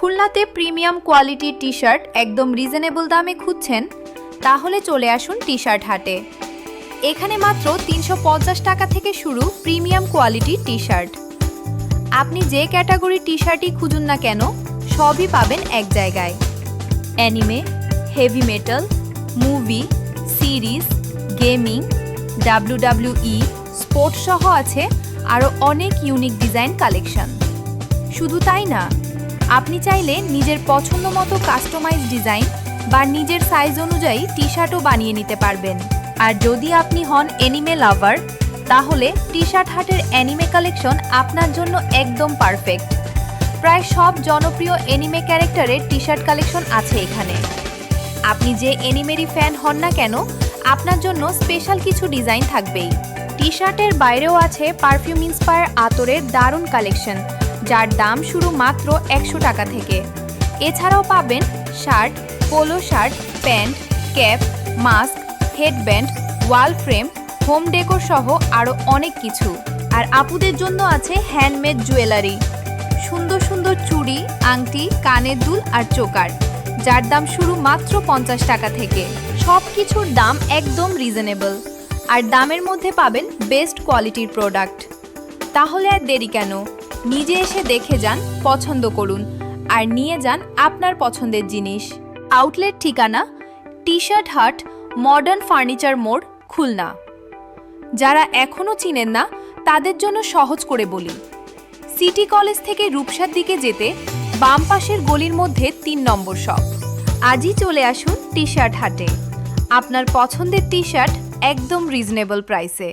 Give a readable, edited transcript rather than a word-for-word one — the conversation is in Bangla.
খুলনাতে প্রিমিয়াম কোয়ালিটির টি শার্ট একদম রিজনেবল দামে খুঁজছেন? তাহলে চলে আসুন টি শার্ট হাটে। এখানে মাত্র ৩৫০ টাকা থেকে শুরু প্রিমিয়াম কোয়ালিটির টি শার্ট। আপনি যে ক্যাটাগরির টি শার্টই খুঁজুন না কেন, সবই পাবেন এক জায়গায়। Anime, heavy metal, movie, series, gaming, WWE, sports সহ আছে আরও অনেক ইউনিক ডিজাইন কালেকশন। শুধু তাই না, আপনি চাইলে নিজের পছন্দ মতো কাস্টমাইজ ডিজাইন বা নিজের সাইজ অনুযায়ী টি শার্টও বানিয়ে নিতে পারবেন। আর যদি আপনি হন অ্যানিমে লাভার, তাহলে টি শার্ট হাটের অ্যানিমে কালেকশন আপনার জন্য একদম পারফেক্ট। প্রায় সব জনপ্রিয় অ্যানিমে ক্যারেক্টারের টি শার্ট কালেকশন আছে এখানে। আপনি যে অ্যানিমেরই ফ্যান হন না কেন, আপনার জন্য স্পেশাল কিছু ডিজাইন থাকবেই। টি শার্টের বাইরেও আছে পারফিউম ইন্সপায়ার আতরের দারুণ কালেকশন, যার দাম শুরু মাত্র ১০০ টাকা থেকে। এছাড়াও পাবেন shirt, polo shirt, pant, cap, mask, headband, wall frame, home decor সহ আরও অনেক কিছু। আর আপুদের জন্য আছে হ্যান্ডমেড জুয়েলারি, সুন্দর সুন্দর চুড়ি, আংটি, কানের দুল আর চোকার, যার দাম শুরু মাত্র ৫০ টাকা থেকে। সব কিছুর দাম একদম রিজনেবল, আর দামের মধ্যে পাবেন বেস্ট কোয়ালিটির প্রোডাক্ট। তাহলে আর দেরি কেন, নিজে এসে দেখে যান, পছন্দ করুন আর নিয়ে যান আপনার পছন্দের জিনিস। আউটলেট ঠিকানা টি শার্ট হাট, মডার্ন ফার্নিচার মোড়, খুলনা। যারা এখনও চিনেন না, তাদের জন্য সহজ করে বলি, সিটি কলেজ থেকে রূপসার দিকে যেতে বাম পাশের গলির মধ্যে ৩ নম্বর শপ। আজই চলে আসুন টি শার্ট হাটে। আপনার পছন্দের টি শার্ট একদম রিজনেবল প্রাইসে।